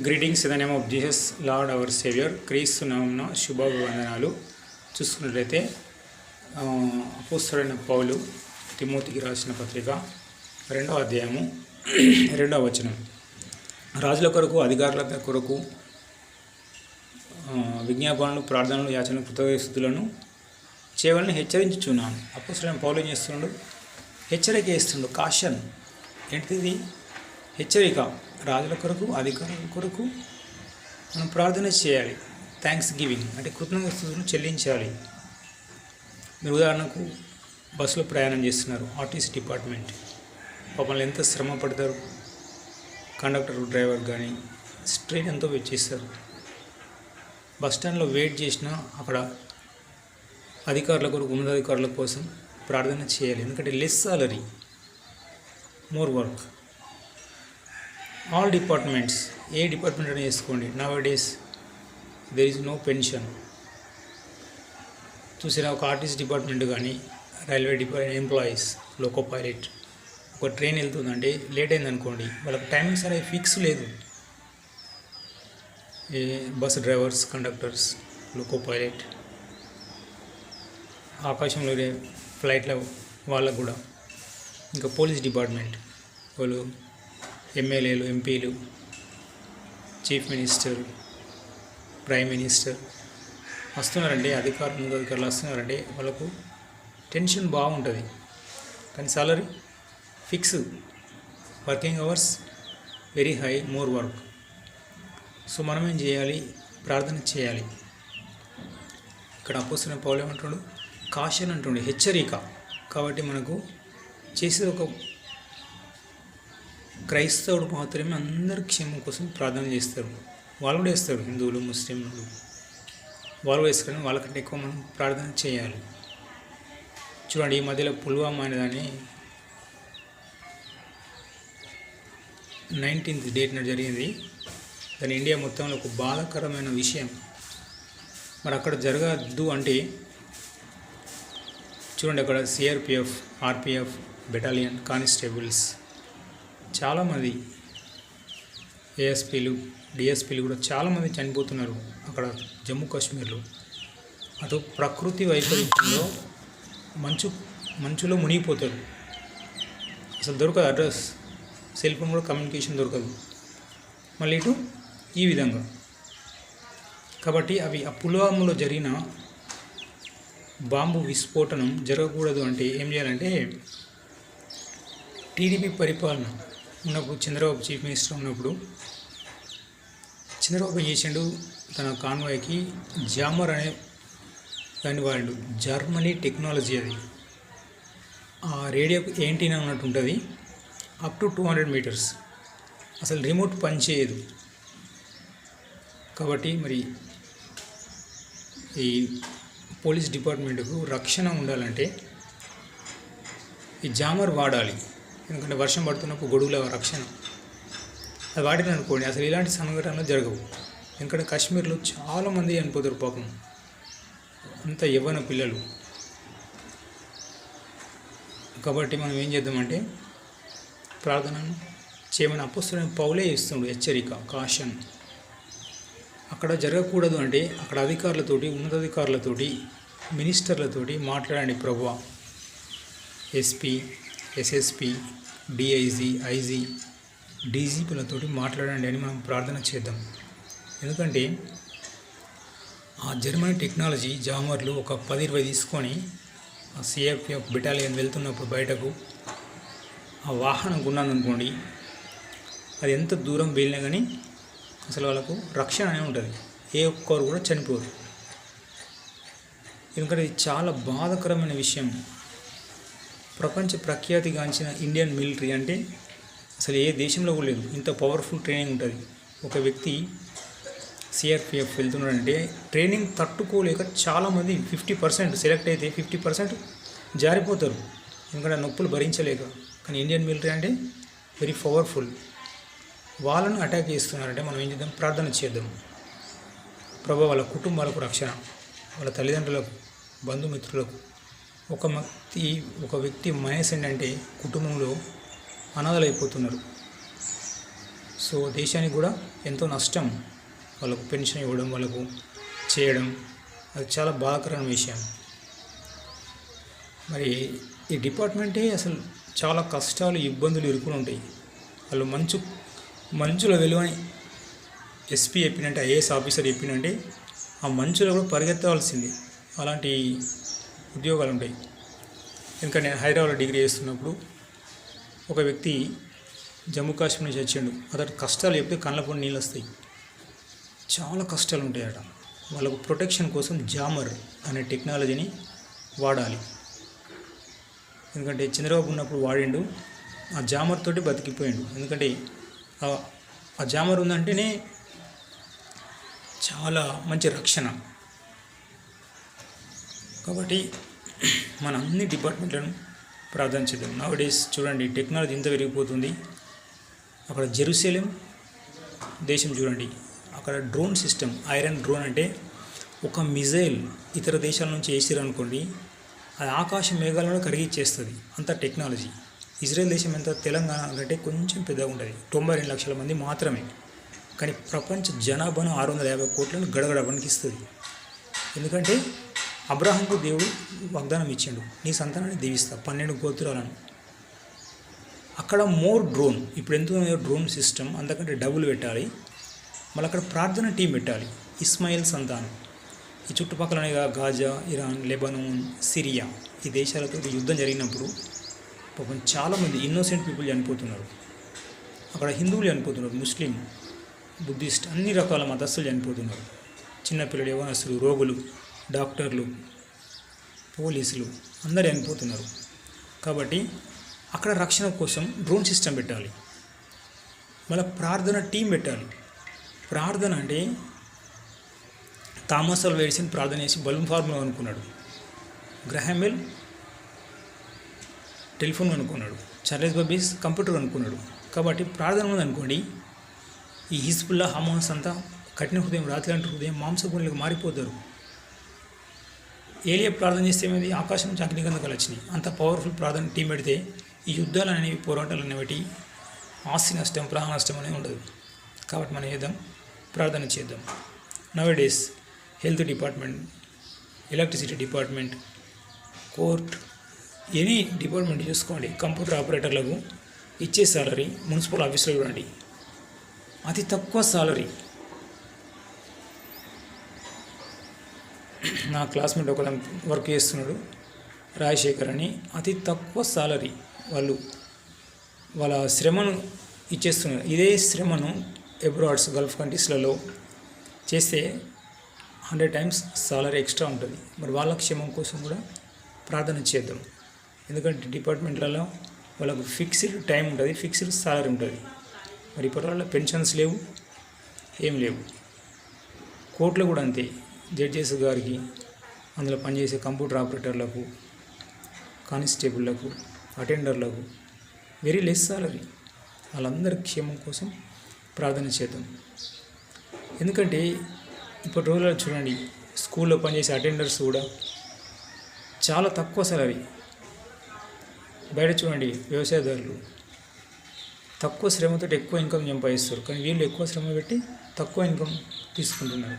Greetings in the name of Jesus lord our saviour. క్రీస్తు నామమున శుభాభివందనాలు. చూసుకున్నట్లయితే అపోస్తలుడైన పౌలు తిమోతికి రాసిన పత్రిక 2వ అధ్యాయము 2వ వచనం. రాజుల కొరకు, అధికారుల కొరకు విజ్ఞాపనలు, ప్రార్థనలు, యాచనలు, కృతజ్ఞతలను చేయవాలని హెచ్చరించుచున్నాను. అపోస్తలుడైన పౌలు ఏం చేస్తున్నాడు? హెచ్చరిక ఇస్తుండు. కాషన్ ఏంటిది? హెచ్చరిక. రాజుల కొరకు, అధికారుల కొరకు మనం ప్రార్థన చేయాలి. థ్యాంక్స్ గివింగ్ అంటే కృతజ్ఞతలు చెల్లించాలి. మీరు ఉదాహరణకు బస్సులో ప్రయాణం చేస్తున్నారు, ఆర్టీసీ డిపార్ట్మెంట్ పాపంలో ఎంత శ్రమ పడతారు. కండక్టర్, డ్రైవర్ కానీ ట్రైన్ ఎంతో వెయిట్ చేస్తారు. బస్ స్టాండ్లో వెయిట్ చేసినా అక్కడ అధికారుల కొరకు, ఉన్నతాధికారుల కోసం ప్రార్థన చేయాలి. ఎందుకంటే less salary, more work. All departments, ఏ డిపార్ట్మెంట్ అయినా చేసుకోండి. Nowadays there is no pension. చూసిన ఒక ఆర్టీసీ డిపార్ట్మెంట్ కానీ, railway department employees, loco pilot, ఒక ట్రైన్ వెళ్తుందంటే లేట్ అయిందనుకోండి, వాళ్ళకి టైమింగ్స్ అనేవి ఫిక్స్ లేదు. Bus drivers, conductors, loco pilot, ఆకాశంలో ఫ్లైట్ల వాళ్ళకు కూడా, ఇంకా పోలీస్ డిపార్ట్మెంట్ వాళ్ళు, ఎమ్మెల్యేలు, ఎంపీలు, చీఫ్ మినిస్టర్, ప్రైమ్ మినిస్టర్ వస్తున్నారంటే, ఉన్నతాధికారులు వస్తున్నారంటే వాళ్ళకు టెన్షన్ బాగుంటుంది. కానీ salary fix, working hours very high, more work. So మనం ఏం చేయాలి? ప్రార్థన చేయాలి. ఇక్కడ అపోస్తలుడైన పౌలు ఏమంటున్నాడు? కాషన్ అంటుండే, హెచ్చరిక. కాబట్టి మనకు చేసేది ఒక క్రైస్తవుడు మాత్రమే అందరి క్షేమం కోసం ప్రార్థన చేస్తారు. వాళ్ళు కూడా వేస్తారు, హిందువులు, ముస్లింలు వాళ్ళు వేసుకొని వాళ్ళకంటే ఎక్కువ మనం ప్రార్థన చేయాలి. చూడండి, ఈ మధ్యలో పుల్వామా అనేదాన్ని 19th డేట్న జరిగింది. దాని ఇండియా మొత్తంలో ఒక బాధాకరమైన విషయం. మరి అక్కడ జరగద్దు అంటే చూడండి, అక్కడ సిఆర్పిఎఫ్, ఆర్పిఎఫ్, బెటాలియన్, కానిస్టేబుల్స్, చాలామంది ఏఎస్పీలు, డిఎస్పీలు కూడా చాలామంది చనిపోతున్నారు అక్కడ జమ్మూ కాశ్మీర్లో. అటు ప్రకృతి వైపరీత్యంలో మంచులో మునిగిపోతారు. అసలు దొరకదు అడ్రస్, సెల్ ఫోన్ కూడా కమ్యూనికేషన్ దొరకదు. మళ్ళీ ఇటు ఈ విధంగా. కాబట్టి ఆ పుల్వామాలో జరిగిన బాంబు విస్ఫోటనం జరగకూడదు అంటే ఏం చేయాలంటే, టీడీపీ పరిపాలన ఉన్నప్పుడు, చంద్రబాబు చీఫ్ మినిస్టర్ ఉన్నప్పుడు, చంద్రబాబు ఏం చేసిండు? తన కాన్వాయ్కి జామర్ అనే దాన్ని వాడు. జర్మనీ టెక్నాలజీ అది. ఆ రేడియో యాంటీనా ఉన్నట్టు ఉంటుంది, అప్ టు 200 meters. అసలు రిమోట్ పనిచేయదు. కాబట్టి మరి ఈ పోలీస్ డిపార్ట్మెంట్కు రక్షణ ఉండాలంటే ఈ జామర్ వాడాలి. ఎందుకంటే వర్షం పడుతున్నప్పుడు గొడుగుల రక్షణ అది వాడిననుకోండి, అసలు ఇలాంటి సంఘటనలు జరగవు. ఎందుకంటే కాశ్మీర్లో చాలామంది చనిపోతారు పాపం, అంత యవ్వన పిల్లలు. కాబట్టి మనం ఏం చేద్దామంటే ప్రార్థనను చేయమని అపోస్తలుడైన పౌలే ఇస్తుండు హెచ్చరిక, కాషన్. అక్కడ జరగకూడదు అంటే అక్కడ అధికారులతోటి, ఉన్నతాధికారులతోటి, మినిస్టర్లతోటి మాట్లాడండి. ప్రభువా, ఎస్పీ, ఎస్ఎస్పీ, డిఐజీ, ఐజీ, డీజీపీలతోటి మాట్లాడండి అని మనం ప్రార్థన చేద్దాం. ఎందుకంటే ఆ జర్మనీ టెక్నాలజీ జామర్లు ఒక 10-20 తీసుకొని ఆ సిఆర్పిఎఫ్ బెటాలియన్ వెళ్తున్నప్పుడు బయటకు ఆ వాహనం కొన్నాననుకోండి, అది ఎంత దూరం వెళ్ళినా కానీ అసలు వాళ్ళకు రక్షణ అనే ఉంటుంది. ఏ ఒక్కరు కూడా చనిపోరు. ఎందుకంటే ఇది చాలా బాధాకరమైన విషయం. ప్రపంచ ప్రఖ్యాతిగాంచిన ఇండియన్ మిలిటరీ అంటే అసలు ఏ దేశంలో కూడా లేదు. ఇంత పవర్ఫుల్ ట్రైనింగ్ ఉంటుంది. ఒక వ్యక్తి సిఆర్పిఎఫ్ వెళ్తున్నాడంటే ట్రైనింగ్ తట్టుకోలేక చాలామంది 50% సెలెక్ట్ అయితే 50% జారిపోతారు, ఎందుకంటే నొప్పులు భరించలేక. కానీ ఇండియన్ మిలిటరీ అంటే వెరీ పవర్ఫుల్. వాళ్ళను అటాక్ చేస్తున్నారంటే మనం ఏం చేద్దాం? ప్రార్థన చేద్దాం. ప్రభు వాళ్ళ కుటుంబాలకు రక్షణ, వాళ్ళ తల్లిదండ్రులకు, బంధుమిత్రులకు. ఒక వ్యక్తి మైనస్ ఏంటంటే కుటుంబంలో అనాథలైపోతున్నారు. సో దేశానికి కూడా ఎంతో నష్టం. వాళ్ళకు పెన్షన్ ఇవ్వడం, వాళ్ళకు చేయడం, అది చాలా బాధాకరమైన విషయం. మరి ఈ డిపార్ట్మెంటే అసలు చాలా కష్టాలు, ఇబ్బందులు ఇరుకుని ఉంటాయి. వాళ్ళు మంచులో వెలువని ఎస్పీ చెప్పినంటే, ఐఏఎస్ ఆఫీసర్ చెప్పినంటే ఆ మంచులో కూడా పరిగెత్తవలసింది. అలాంటి ఉద్యోగాలు ఉంటాయి. ఇంకా నేను హైదరాబాద్లో డిగ్రీ చేస్తున్నప్పుడు ఒక వ్యక్తి జమ్మూ కాశ్మీర్ నుంచి వచ్చిండు. అతడు కష్టాలు చెప్తే కళ్ళ నీళ్ళు వస్తాయి. చాలా కష్టాలు ఉంటాయట. వాళ్ళకు ప్రొటెక్షన్ కోసం జామర్ అనే టెక్నాలజీని వాడాలి. ఎందుకంటే చంద్రబాబు ఉన్నప్పుడు వాడిండు, ఆ జామర్ తోటి బతికిపోయిండు. ఎందుకంటే ఆ జామర్ ఉందంటేనే చాలా మంచి రక్షణ. కాబట్టి మన అన్ని డిపార్ట్మెంట్లను ప్రార్థించడం. నౌ డేస్ చూడండి, టెక్నాలజీ ఇంత పెరిగిపోతుంది. అక్కడ జెరూసలేం దేశం చూడండి, అక్కడ డ్రోన్ సిస్టమ్, ఐరన్ డ్రోన్ అంటే ఒక మిజైల్ ఇతర దేశాల నుంచి వేసిరనుకోండి, అది ఆకాశ మేఘాలను కరిగిచ్చేస్తుంది. అంత టెక్నాలజీ. ఇజ్రాయెల్ దేశం ఎంత తెలంగాణ కంటే కొంచెం పెద్దగా ఉంటుంది, 92 లక్షల మంది మాత్రమే. కానీ ప్రపంచ జనాభాను 650 కోట్లను గడగడ వణికిస్తుంది. ఎందుకంటే అబ్రాహాంకు దేవుడు వాగ్దానం ఇచ్చాడు, నీ సంతానాన్ని దీవిస్తా 12 గోత్రాలను. అక్కడ మోర్ డ్రోన్, ఇప్పుడు ఎంత డ్రోన్ సిస్టమ్ అంతకంటే డబుల్ పెట్టాలి. మళ్ళీ అక్కడ ప్రార్థన టీం పెట్టాలి. ఇస్మాయిల్ సంతానం ఈ చుట్టుపక్కలనే గాజా, ఇరాన్, లెబనాన్, సిరియా ఈ దేశాలతో యుద్ధం జరిగినప్పుడు పాపం చాలామంది ఇన్నోసెంట్ పీపుల్ చనిపోతున్నారు. అక్కడ హిందువులు చనిపోతున్నారు, ముస్లిం, బుద్ధిస్ట్, అన్ని రకాల మతస్థులు చనిపోతున్నారు. చిన్నపిల్లలు, యవనస్తులు, రోగులు, డాక్టర్లు, పోలీసులు అందరూ చనిపోతున్నారు. కాబట్టి అక్కడ రక్షణ కోసం డ్రోన్ సిస్టమ్ పెట్టాలి. మళ్ళీ ప్రార్థన టీం పెట్టాలి. ప్రార్థన అంటే థామస్ అల్వా ఎడిసన్ ప్రార్థన చేసి బలూన్ ఫార్ములా అనుకున్నాడు, గ్రహాం బెల్ టెలిఫోన్ అనుకున్నాడు, చార్లెస్ బబ్బీస్ కంప్యూటర్ అనుకున్నాడు. కాబట్టి ప్రార్థన ఉందనుకోండి, ఈ హిజ్బుల్లా, హమాస్ అంతా కఠిన హృదయం, రాత్రి లాంటి హృదయం మాంసగుణులకు మారిపోతారు. ఏలియా ప్రార్థన చేస్తే ఏమైంది, ఆకాశం నుంచి అగ్నిగంధకాలు వచ్చినాయి. అంత పవర్ఫుల్ ప్రార్థన టీం పెడితే ఈ యుద్ధాలు అనేవి, పోరాటాలు అనేవి, ఆస్తి నష్టం, ప్రాణ నష్టం అనేది ఉండదు. కాబట్టి మనం చేద్దాం, ప్రార్థన చేద్దాం. Now days health department, electricity department, court, any department చూసుకోండి. కంప్యూటర్ ఆపరేటర్లకు ఇచ్చే సాలరీ, మున్సిపల్ ఆఫీసులో చూడండి అతి తక్కువ సాలరీ. నా క్లాస్మేట్ ఒక వర్క్ చేస్తున్నాడు, రాజశేఖర్ అని, అతి తక్కువ సాలరీ. వాళ్ళు వాళ్ళ శ్రమను ఇచ్చేస్తున్నారు. ఇదే శ్రమను అబ్రాడ్స్, గల్ఫ్ కంట్రీస్లలో చేస్తే 100 times సాలరీ ఎక్స్ట్రా ఉంటుంది. మరి వాళ్ళ క్షేమం కోసం కూడా ప్రార్థన చేద్దాం. ఎందుకంటే డిపార్ట్మెంట్లలో వాళ్ళకు ఫిక్స్డ్ టైం ఉంటుంది, ఫిక్స్డ్ సాలరీ ఉంటుంది. మరి ఇప్పటి వల్ల పెన్షన్స్ లేవు, ఏం లేవు. కోర్టులో కూడా అంతే, జడ్జెస్ గారికి, అందులో పనిచేసే కంప్యూటర్ ఆపరేటర్లకు, కానిస్టేబుళ్లకు, అటెండర్లకు వెరీ లెస్ సాలరీ. వాళ్ళందరి క్షేమం కోసం ప్రార్థన చేద్దాం. ఎందుకంటే ఇప్పటి రోజుల్లో చూడండి, స్కూల్లో పనిచేసే అటెండర్స్ కూడా చాలా తక్కువ సాలరీ. బయట చూడండి, వ్యవసాయదారులు తక్కువ శ్రమతో ఎక్కువ ఇన్కమ్ సంపాదిస్తారు, కానీ వీళ్ళు ఎక్కువ శ్రమ పెట్టి తక్కువ ఇన్కమ్ తీసుకుంటున్నారు.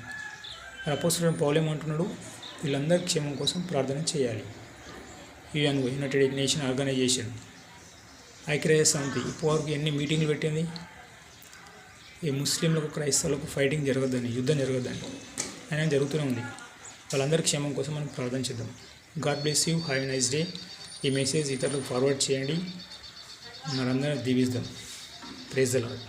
అపోస్తలుడైన పౌలు ఏమంటున్నాడు, వీళ్ళందరి క్షేమం కోసం ప్రార్థన చేయాలి. యుఎన్ఓ, యునైటెడ్ నేషన్ ఆర్గనైజేషన్, ఐక్యరాజ్య సమితి ఇప్పటివరకు ఎన్ని మీటింగ్లు పెట్టింది. ఈ ముస్లింలకు, క్రైస్తవులకు ఫైటింగ్ జరగద్దని, యుద్ధం జరగద్దని, అయినా జరుగుతూనే ఉంది. వాళ్ళందరి క్షేమం కోసం మనం ప్రార్థన చేద్దాం. God bless you, have a nice day. ఈ మెసేజ్ ఇతరులకు ఫార్వర్డ్ చేయండి, మనందరం దీవిద్దాం. Praise the lord.